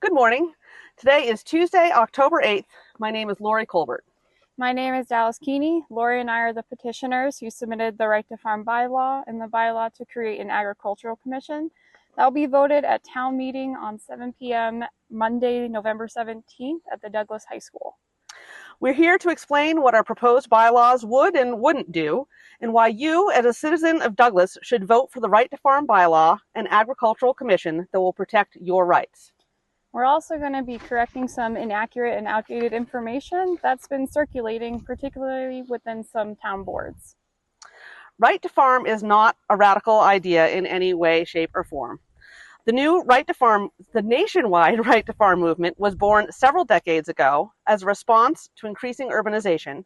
Good morning. Today is Tuesday, October 8th. My name is Lori Colbert. My name is Dallas Keeney. Lori and I are the petitioners who submitted the Right to Farm bylaw and the bylaw to create an agricultural commission. That will be voted at town meeting on 7 p.m. Monday, November 17th at the Douglas High School. We're here to explain what our proposed bylaws would and wouldn't do, and why you, as a citizen of Douglas, should vote for the Right to Farm bylaw and agricultural commission that will protect your rights. We're also going to be correcting some inaccurate and outdated information that's been circulating, particularly within some town boards. Right to farm is not a radical idea in any way, shape, or form. The nationwide Right to Farm movement was born several decades ago as a response to increasing urbanization,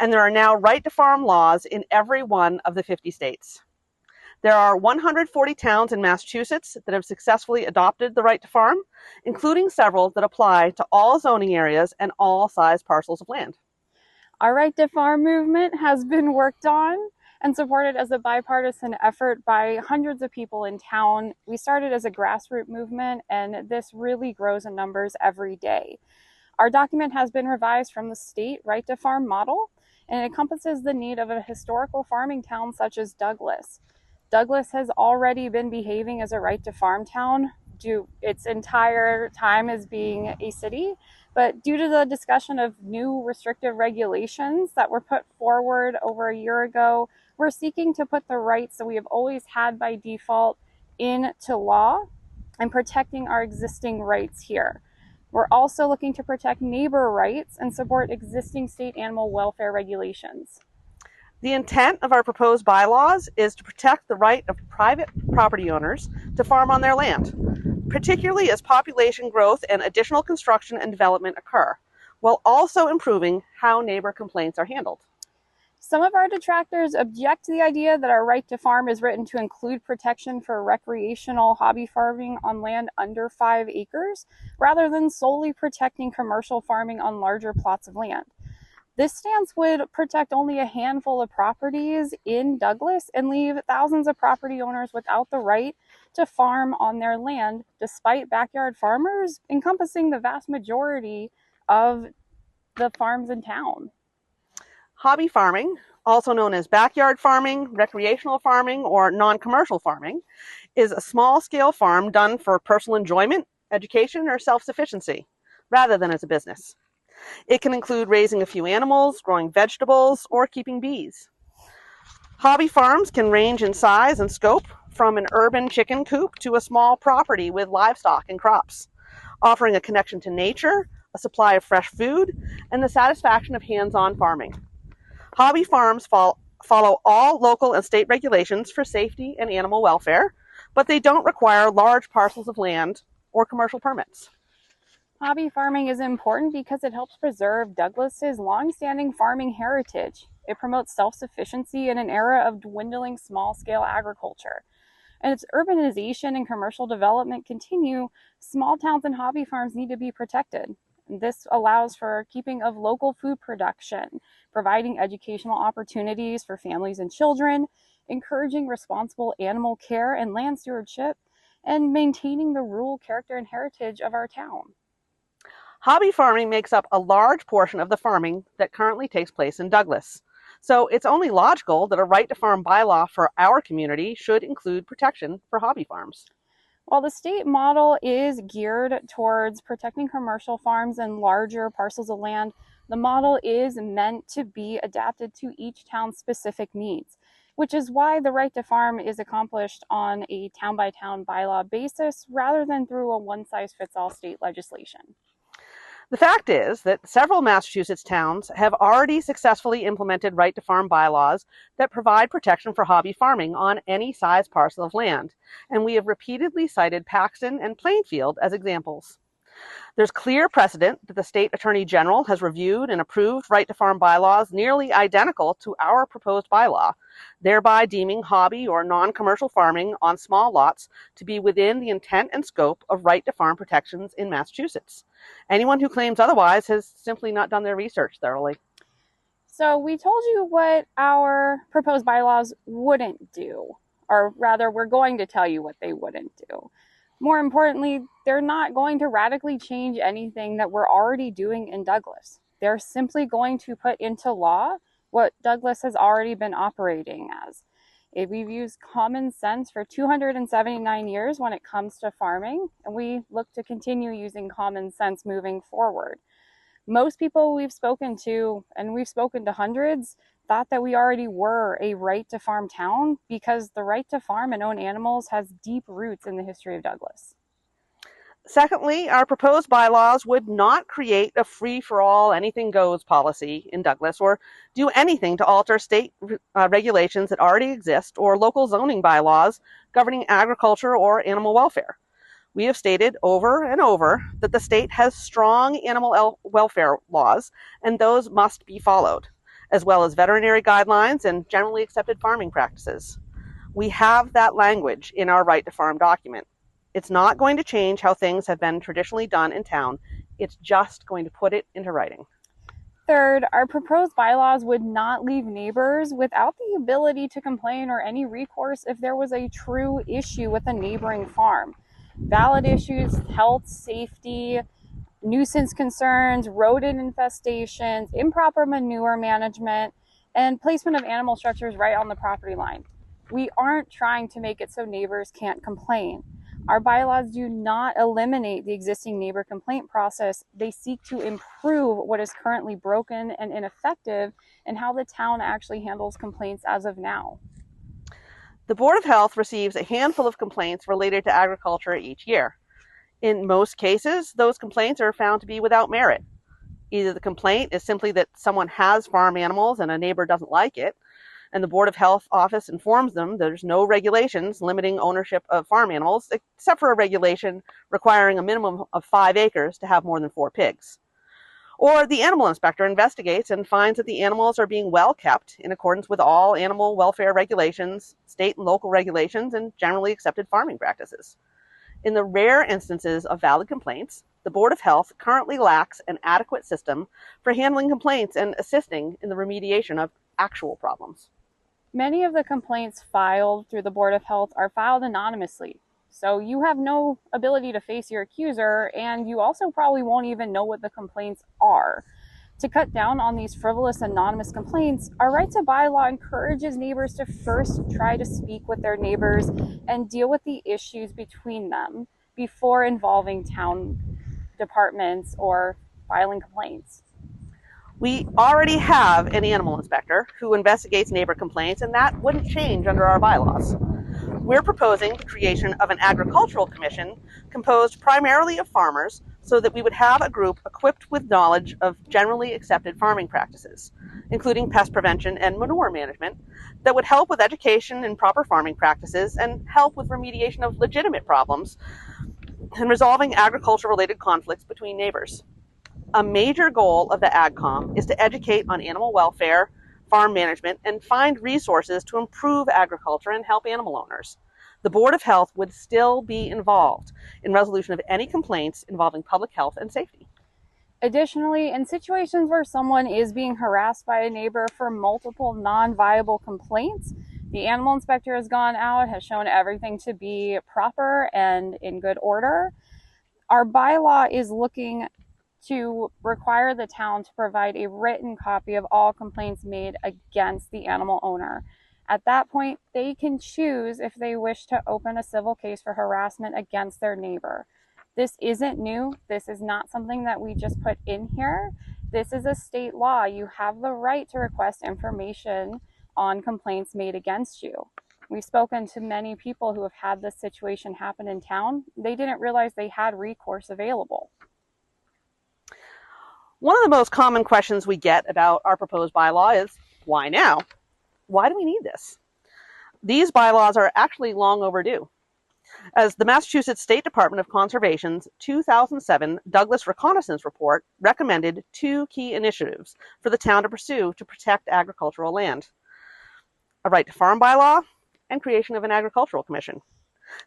and there are now Right to Farm laws in every one of the 50 states. There are 140 towns in Massachusetts that have successfully adopted the right to farm, including several that apply to all zoning areas and all size parcels of land. Our Right to Farm movement has been worked on and supported as a bipartisan effort by hundreds of people in town. We started as a grassroots movement, and this really grows in numbers every day. Our document has been revised from the state Right to Farm model, and it encompasses the need of a historical farming town such as Douglas. Douglas has already been behaving as a right to farm town due its entire time as being a city, but due to the discussion of new restrictive regulations that were put forward over a year ago, we're seeking to put the rights that we have always had by default into law and protecting our existing rights here. We're also looking to protect neighbor rights and support existing state animal welfare regulations. The intent of our proposed bylaws is to protect the right of private property owners to farm on their land, particularly as population growth and additional construction and development occur, while also improving how neighbor complaints are handled. Some of our detractors object to the idea that our right to farm is written to include protection for recreational hobby farming on land under 5 acres, rather than solely protecting commercial farming on larger plots of land. This stance would protect only a handful of properties in Douglas and leave thousands of property owners without the right to farm on their land, despite backyard farmers encompassing the vast majority of the farms in town. Hobby farming, also known as backyard farming, recreational farming, or non-commercial farming, is a small-scale farm done for personal enjoyment, education, or self-sufficiency, rather than as a business. It can include raising a few animals, growing vegetables, or keeping bees. Hobby farms can range in size and scope from an urban chicken coop to a small property with livestock and crops, offering a connection to nature, a supply of fresh food, and the satisfaction of hands-on farming. Hobby farms follow all local and state regulations for safety and animal welfare, but they don't require large parcels of land or commercial permits. Hobby farming is important because it helps preserve Douglas's long-standing farming heritage. It promotes self-sufficiency in an era of dwindling small-scale agriculture. And as urbanization and commercial development continue, small towns and hobby farms need to be protected. And this allows for keeping of local food production, providing educational opportunities for families and children, encouraging responsible animal care and land stewardship, and maintaining the rural character and heritage of our town. Hobby farming makes up a large portion of the farming that currently takes place in Douglas. So it's only logical that a right to farm bylaw for our community should include protection for hobby farms. While the state model is geared towards protecting commercial farms and larger parcels of land, the model is meant to be adapted to each town's specific needs, which is why the right to farm is accomplished on a town-by-town bylaw basis rather than through a one-size-fits-all state legislation. The fact is that several Massachusetts towns have already successfully implemented right to farm bylaws that provide protection for hobby farming on any size parcel of land, and we have repeatedly cited Paxton and Plainfield as examples. There's clear precedent that the state attorney general has reviewed and approved right to farm bylaws nearly identical to our proposed bylaw, thereby deeming hobby or non-commercial farming on small lots to be within the intent and scope of right to farm protections in Massachusetts. Anyone who claims otherwise has simply not done their research thoroughly. So we told you what our proposed bylaws wouldn't do, or rather we're going to tell you what they wouldn't do. More importantly, they're not going to radically change anything that we're already doing in Douglas. They're simply going to put into law what Douglas has already been operating as. We've used common sense for 279 years when it comes to farming, and we look to continue using common sense moving forward. Most people we've spoken to, and we've spoken to hundreds, thought that we already were a right to farm town because the right to farm and own animals has deep roots in the history of Douglas. Secondly, our proposed bylaws would not create a free-for-all, anything-goes policy in Douglas or do anything to alter state regulations that already exist or local zoning bylaws governing agriculture or animal welfare. We have stated over and over that the state has strong animal welfare laws, and those must be followed, as well as veterinary guidelines and generally accepted farming practices. We have that language in our Right to Farm document. It's not going to change how things have been traditionally done in town. It's just going to put it into writing. Third, our proposed bylaws would not leave neighbors without the ability to complain or any recourse if there was a true issue with a neighboring farm. Valid issues, health, safety, nuisance concerns, rodent infestations, improper manure management, and placement of animal structures right on the property line. We aren't trying to make it so neighbors can't complain. Our bylaws do not eliminate the existing neighbor complaint process. They seek to improve what is currently broken and ineffective and how the town actually handles complaints as of now. The Board of Health receives a handful of complaints related to agriculture each year. In most cases, those complaints are found to be without merit. Either the complaint is simply that someone has farm animals and a neighbor doesn't like it, and the Board of Health office informs them there's no regulations limiting ownership of farm animals, except for a regulation requiring a minimum of 5 acres to have more than 4 pigs. Or the animal inspector investigates and finds that the animals are being well kept in accordance with all animal welfare regulations, state and local regulations, and generally accepted farming practices. In the rare instances of valid complaints, the Board of Health currently lacks an adequate system for handling complaints and assisting in the remediation of actual problems. Many of the complaints filed through the Board of Health are filed anonymously. So you have no ability to face your accuser, and you also probably won't even know what the complaints are. To cut down on these frivolous anonymous complaints, our right to bylaw encourages neighbors to first try to speak with their neighbors and deal with the issues between them before involving town departments or filing complaints. We already have an animal inspector who investigates neighbor complaints, and that wouldn't change under our bylaws. We're proposing the creation of an agricultural commission composed primarily of farmers so that we would have a group equipped with knowledge of generally accepted farming practices, including pest prevention and manure management, that would help with education and proper farming practices and help with remediation of legitimate problems and resolving agriculture-related conflicts between neighbors. A major goal of the AgCom is to educate on animal welfare, farm management, and find resources to improve agriculture and help animal owners. The Board of Health would still be involved in resolution of any complaints involving public health and safety. Additionally, in situations where someone is being harassed by a neighbor for multiple non-viable complaints, the animal inspector has gone out, has shown everything to be proper and in good order. Our bylaw is looking to require the town to provide a written copy of all complaints made against the animal owner. At that point, they can choose if they wish to open a civil case for harassment against their neighbor. This isn't new. This is not something that we just put in here. This is a state law. You have the right to request information on complaints made against you. We've spoken to many people who have had this situation happen in town. They didn't realize they had recourse available. One of the most common questions we get about our proposed bylaw is, why now? Why do we need this? These bylaws are actually long overdue. As the Massachusetts State Department of Conservation's 2007 Douglas Reconnaissance Report recommended 2 key initiatives for the town to pursue to protect agricultural land: a right to farm bylaw and creation of an agricultural commission.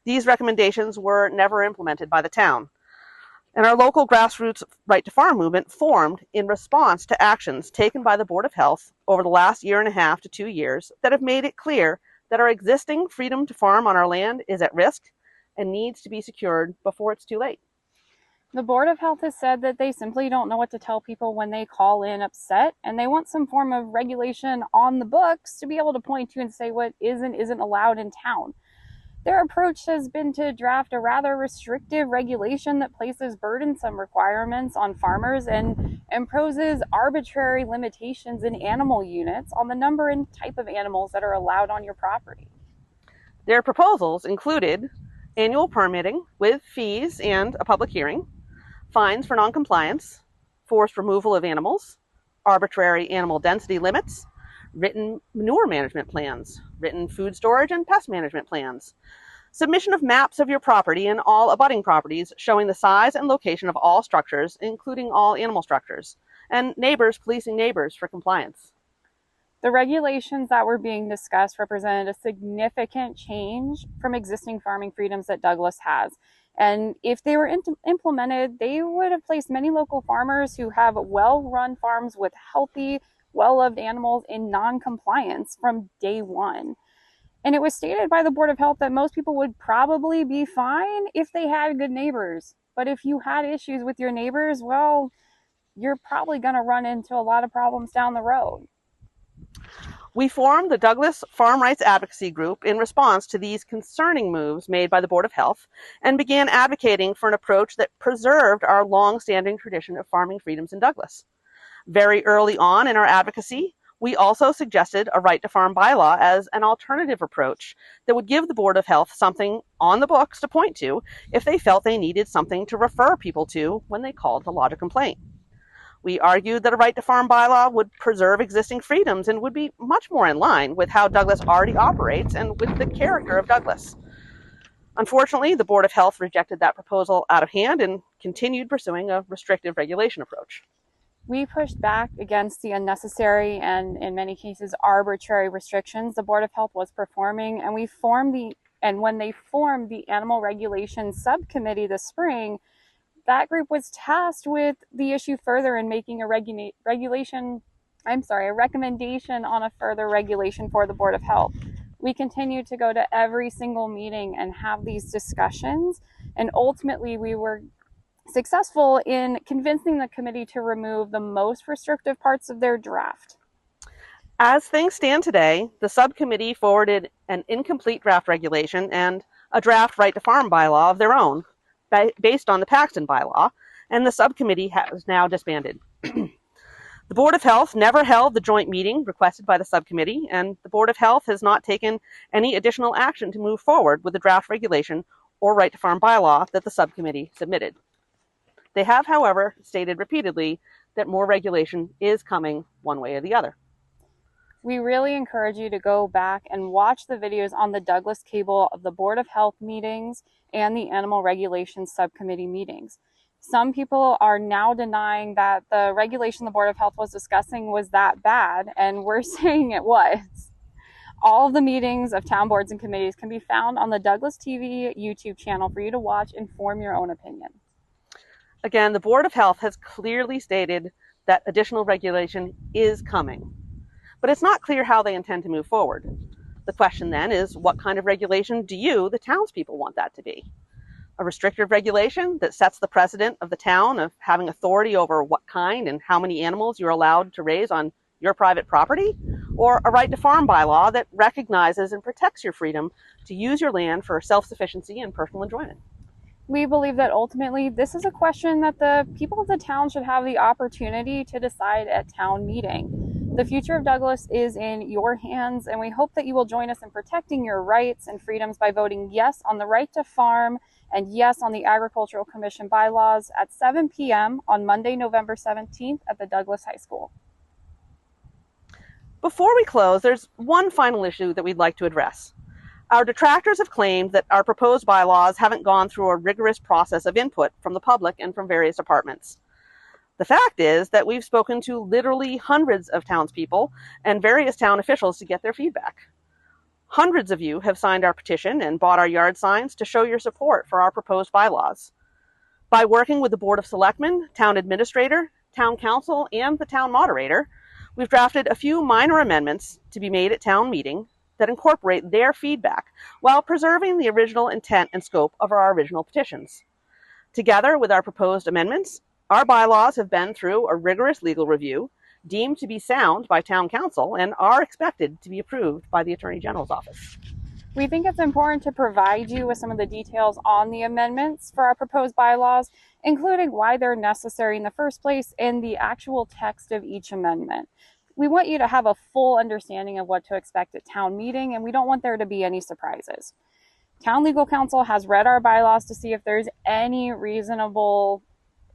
These recommendations were never implemented by the town, and our local grassroots right to farm movement formed in response to actions taken by the Board of Health over the last 1.5 to 2 years that have made it clear that our existing freedom to farm on our land is at risk and needs to be secured before it's too late. The Board of Health has said that they simply don't know what to tell people when they call in upset, and they want some form of regulation on the books to be able to point to and say what is and isn't allowed in town. Their approach has been to draft a rather restrictive regulation that places burdensome requirements on farmers and imposes arbitrary limitations in animal units on the number and type of animals that are allowed on your property. Their proposals included annual permitting with fees and a public hearing, fines for noncompliance, forced removal of animals, arbitrary animal density limits, written manure management plans, written food storage and pest management plans, submission of maps of your property and all abutting properties showing the size and location of all structures, including all animal structures, and neighbors policing neighbors for compliance. The regulations that were being discussed represented a significant change from existing farming freedoms that Douglas has. And if they were implemented, they would have placed many local farmers who have well-run farms with healthy, well-loved animals in non-compliance from day one. And it was stated by the Board of Health that most people would probably be fine if they had good neighbors. But if you had issues with your neighbors, well, you're probably going to run into a lot of problems down the road. We formed the Douglas Farm Rights Advocacy Group in response to these concerning moves made by the Board of Health and began advocating for an approach that preserved our long-standing tradition of farming freedoms in Douglas. Very early on in our advocacy, we also suggested a right to farm bylaw as an alternative approach that would give the Board of Health something on the books to point to if they felt they needed something to refer people to when they called to lodge a complaint. We argued that a right to farm bylaw would preserve existing freedoms and would be much more in line with how Douglas already operates and with the character of Douglas. Unfortunately, the Board of Health rejected that proposal out of hand and continued pursuing a restrictive regulation approach. We pushed back against the unnecessary and, in many cases, arbitrary restrictions the Board of Health was performing, and when they formed the Animal Regulation Subcommittee this spring, that group was tasked with the issue further and making a recommendation on a further regulation for the Board of Health. We continued to go to every single meeting and have these discussions, and ultimately we were successful in convincing the committee to remove the most restrictive parts of their draft. As things stand today, the subcommittee forwarded an incomplete draft regulation and a draft right to farm bylaw of their own, based on the Paxton bylaw, and the subcommittee has now disbanded. The Board of Health never held the joint meeting requested by the subcommittee, and the Board of Health has not taken any additional action to move forward with the draft regulation or right to farm bylaw that the subcommittee submitted. They have, however, stated repeatedly that more regulation is coming one way or the other. We really encourage you to go back and watch the videos on the Douglas cable of the Board of Health meetings and the Animal Regulation Subcommittee meetings. Some people are now denying that the regulation the Board of Health was discussing was that bad, and we're saying it was. All of the meetings of town boards and committees can be found on the Douglas TV YouTube channel for you to watch and form your own opinion. Again, the Board of Health has clearly stated that additional regulation is coming, but it's not clear how they intend to move forward. The question then is, what kind of regulation do you, the townspeople, want that to be? A restrictive regulation that sets the precedent of the town of having authority over what kind and how many animals you're allowed to raise on your private property? Or a right to farm bylaw that recognizes and protects your freedom to use your land for self-sufficiency and personal enjoyment? We believe that ultimately this is a question that the people of the town should have the opportunity to decide at town meeting. The future of Douglas is in your hands, and we hope that you will join us in protecting your rights and freedoms by voting yes on the right to farm and yes on the Agricultural Commission bylaws at 7 p.m. on Monday, November 17th at the Douglas High School. Before we close, there's one final issue that we'd like to address. Our detractors have claimed that our proposed bylaws haven't gone through a rigorous process of input from the public and from various departments. The fact is that we've spoken to literally hundreds of townspeople and various town officials to get their feedback. Hundreds of you have signed our petition and bought our yard signs to show your support for our proposed bylaws. By working with the Board of Selectmen, Town Administrator, Town Council, and the Town Moderator, we've drafted a few minor amendments to be made at town meeting that incorporate their feedback while preserving the original intent and scope of our original petitions. Together with our proposed amendments, our bylaws have been through a rigorous legal review, deemed to be sound by Town Council, and are expected to be approved by the Attorney General's office. We think it's important to provide you with some of the details on the amendments for our proposed bylaws, including why they're necessary in the first place and the actual text of each amendment. We want you to have a full understanding of what to expect at town meeting, and we don't want there to be any surprises. Town Legal Counsel has read our bylaws to see if there's any reasonable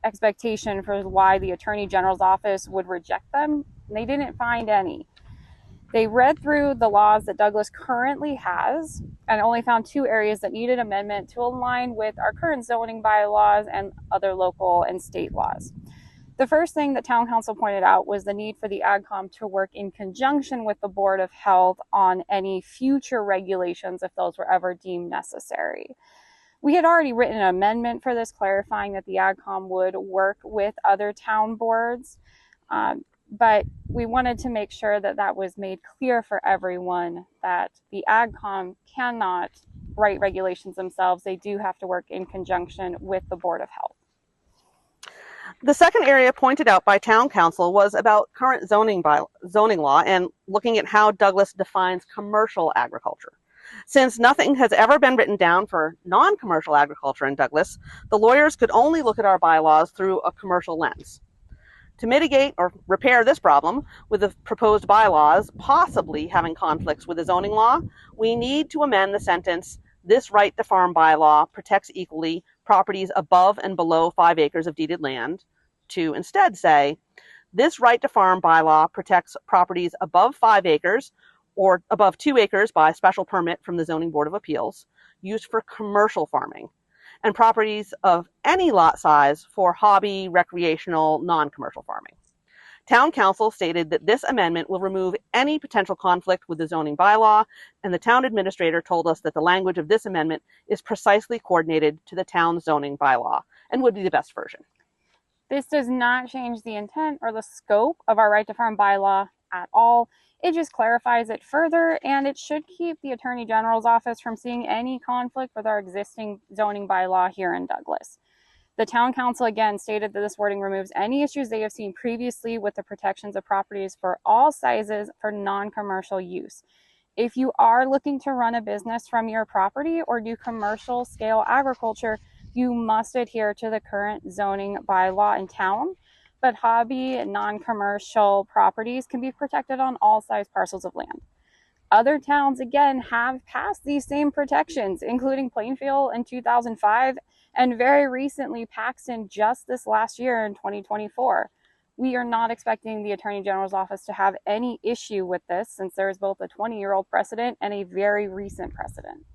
expectation for why the Attorney General's office would reject them. They didn't find any. They read through the laws that Douglas currently has and only found 2 areas that needed amendment to align with our current zoning bylaws and other local and state laws. The first thing that Town Council pointed out was the need for the AgCom to work in conjunction with the Board of Health on any future regulations if those were ever deemed necessary. We had already written an amendment for this, clarifying that the AgCom would work with other town boards, but we wanted to make sure that that was made clear for everyone that the AgCom cannot write regulations themselves. They do have to work in conjunction with the Board of Health. The second area pointed out by Town Council was about current zoning law and looking at how Douglas defines commercial agriculture. Since nothing has ever been written down for non-commercial agriculture in Douglas, the lawyers could only look at our bylaws through a commercial lens. To mitigate or repair this problem with the proposed bylaws possibly having conflicts with the zoning law, we need to amend the sentence, "This right to farm bylaw protects equally properties above and below 5 acres of deeded land," to instead say, "This right to farm bylaw protects properties above 5 acres or above 2 acres by special permit from the Zoning Board of Appeals used for commercial farming, and properties of any lot size for hobby, recreational, non-commercial farming." Town Council stated that this amendment will remove any potential conflict with the zoning bylaw, and the town administrator told us that the language of this amendment is precisely coordinated to the town zoning bylaw and would be the best version. This does not change the intent or the scope of our right to farm bylaw at all. It just clarifies it further, and it should keep the Attorney General's office from seeing any conflict with our existing zoning bylaw here in Douglas. The Town Council again stated that this wording removes any issues they have seen previously with the protections of properties for all sizes for non-commercial use. If you are looking to run a business from your property or do commercial scale agriculture, you must adhere to the current zoning bylaw in town. But hobby and non-commercial properties can be protected on all size parcels of land. Other towns, again, have passed these same protections, including Plainfield in 2005 and very recently Paxton just this last year in 2024. We are not expecting the Attorney General's office to have any issue with this, since there is both a 20-year-old precedent and a very recent precedent.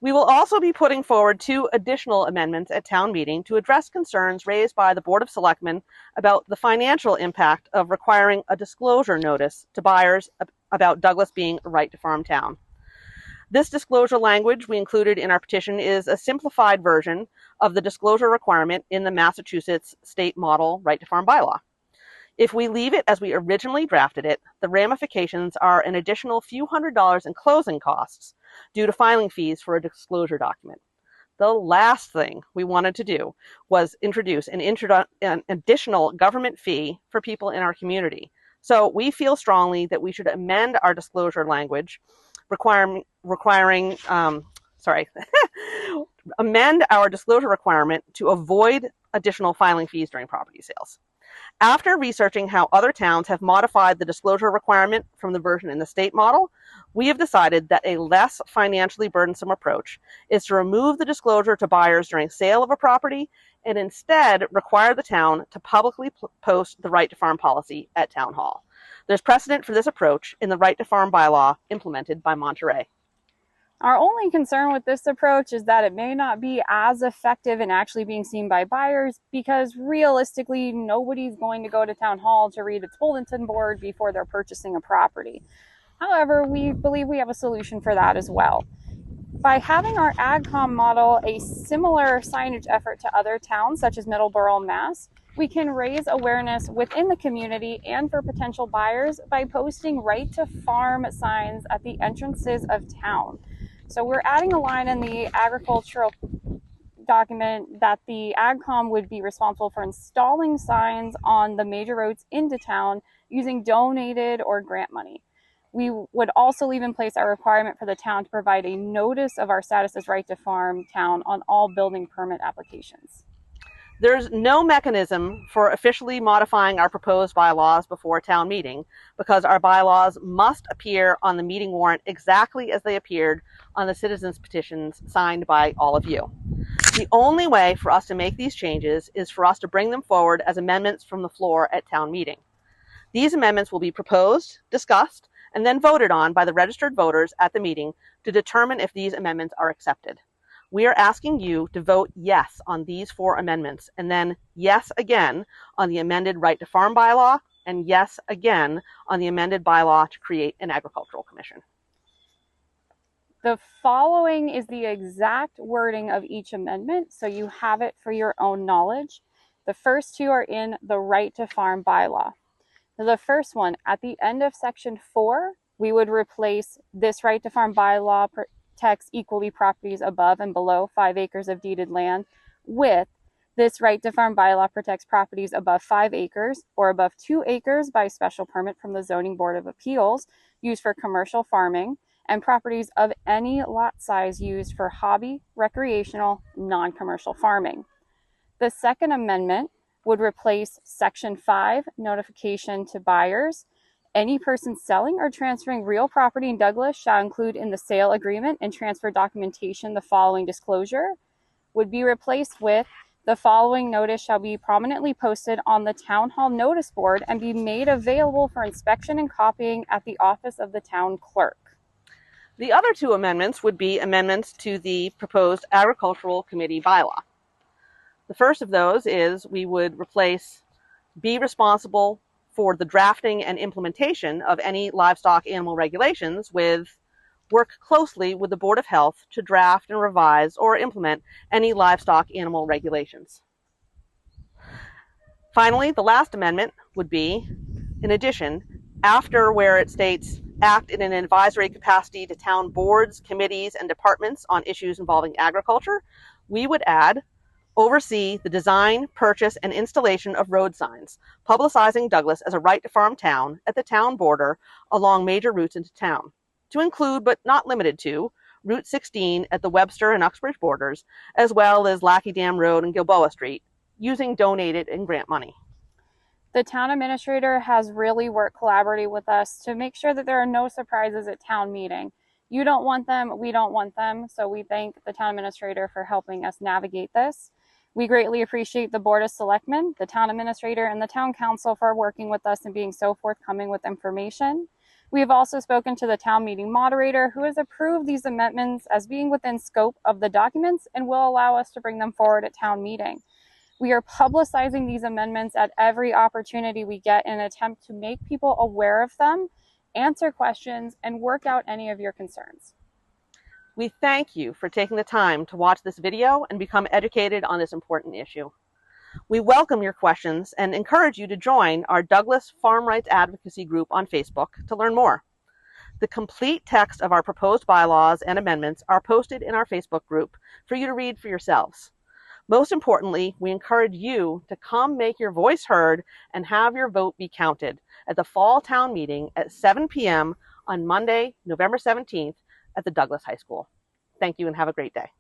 We will also be putting forward 2 additional amendments at town meeting to address concerns raised by the Board of Selectmen about the financial impact of requiring a disclosure notice to buyers about Douglas being a right to farm town. This disclosure language we included in our petition is a simplified version of the disclosure requirement in the Massachusetts state model right to farm bylaw. If we leave it as we originally drafted it, the ramifications are an additional few $100s in closing costs due to filing fees for a disclosure document. The last thing we wanted to do was introduce an additional government fee for people in our community. So we feel strongly that we should amend our disclosure language amend our disclosure requirement to avoid additional filing fees during property sales. After researching how other towns have modified the disclosure requirement from the version in the state model, we have decided that a less financially burdensome approach is to remove the disclosure to buyers during sale of a property and instead require the town to publicly post the right to farm policy at town hall. There's precedent for this approach in the right to farm bylaw implemented by Monterey. Our only concern with this approach is that it may not be as effective in actually being seen by buyers, because realistically, nobody's going to go to town hall to read its bulletin board before they're purchasing a property. However, we believe we have a solution for that as well. By having our AgCom model a similar signage effort to other towns, such as Middleborough, Mass., We can raise awareness within the community and for potential buyers by posting right to farm signs at the entrances of town. So we're adding a line in the agricultural document that the AgCom would be responsible for installing signs on the major roads into town using donated or grant money. We would also leave in place our requirement for the town to provide a notice of our status as right to farm town on all building permit applications. There's no mechanism for officially modifying our proposed bylaws before town meeting because our bylaws must appear on the meeting warrant exactly as they appeared on the citizens' petitions signed by all of you. The only way for us to make these changes is for us to bring them forward as amendments from the floor at town meeting. These amendments will be proposed, discussed, and then voted on by the registered voters at the meeting to determine if these amendments are accepted. We are asking you to vote yes on these 4 amendments, and then yes again on the amended right to farm bylaw, and yes again on the amended bylaw to create an agricultural commission. The following is the exact wording of each amendment, so you have it for your own knowledge. The first 2 are in the right to farm bylaw. The first one, at the end of section 4, we would replace this right to farm bylaw protects equally properties above and below 5 acres of deeded land with this right to farm bylaw protects properties above 5 acres or above 2 acres by special permit from the Zoning Board of Appeals used for commercial farming and properties of any lot size used for hobby, recreational, non-commercial farming. The second amendment would replace section 5, notification to buyers. Any person selling or transferring real property in Douglas shall include in the sale agreement and transfer documentation the following disclosure, would be replaced with the following notice shall be prominently posted on the town hall notice board and be made available for inspection and copying at the office of the town clerk. The other 2 amendments would be amendments to the proposed agricultural committee bylaw. The first of those is we would replace be responsible for the drafting and implementation of any livestock animal regulations with work closely with the Board of Health to draft and revise or implement any livestock animal regulations. Finally, the last amendment would be, in addition, after where it states act in an advisory capacity to town boards, committees, and departments on issues involving agriculture, we would add oversee the design, purchase, and installation of road signs, publicizing Douglas as a right to farm town at the town border along major routes into town, to include but not limited to Route 16 at the Webster and Uxbridge borders, as well as Lackey Dam Road and Gilboa Street, using donated and grant money. The town administrator has really worked collaboratively with us to make sure that there are no surprises at town meeting. You don't want them, we don't want them, so we thank the town administrator for helping us navigate this. We greatly appreciate the Board of Selectmen, the town administrator, and the town council for working with us and being so forthcoming with information. We have also spoken to the town meeting moderator, who has approved these amendments as being within scope of the documents and will allow us to bring them forward at town meeting. We are publicizing these amendments at every opportunity we get in an attempt to make people aware of them, answer questions, and work out any of your concerns. We thank you for taking the time to watch this video and become educated on this important issue. We welcome your questions and encourage you to join our Douglas Farm Rights Advocacy Group on Facebook to learn more. The complete text of our proposed bylaws and amendments are posted in our Facebook group for you to read for yourselves. Most importantly, we encourage you to come make your voice heard and have your vote be counted at the fall town meeting at 7 p.m. on Monday, November 17th at the Douglas High School. Thank you and have a great day.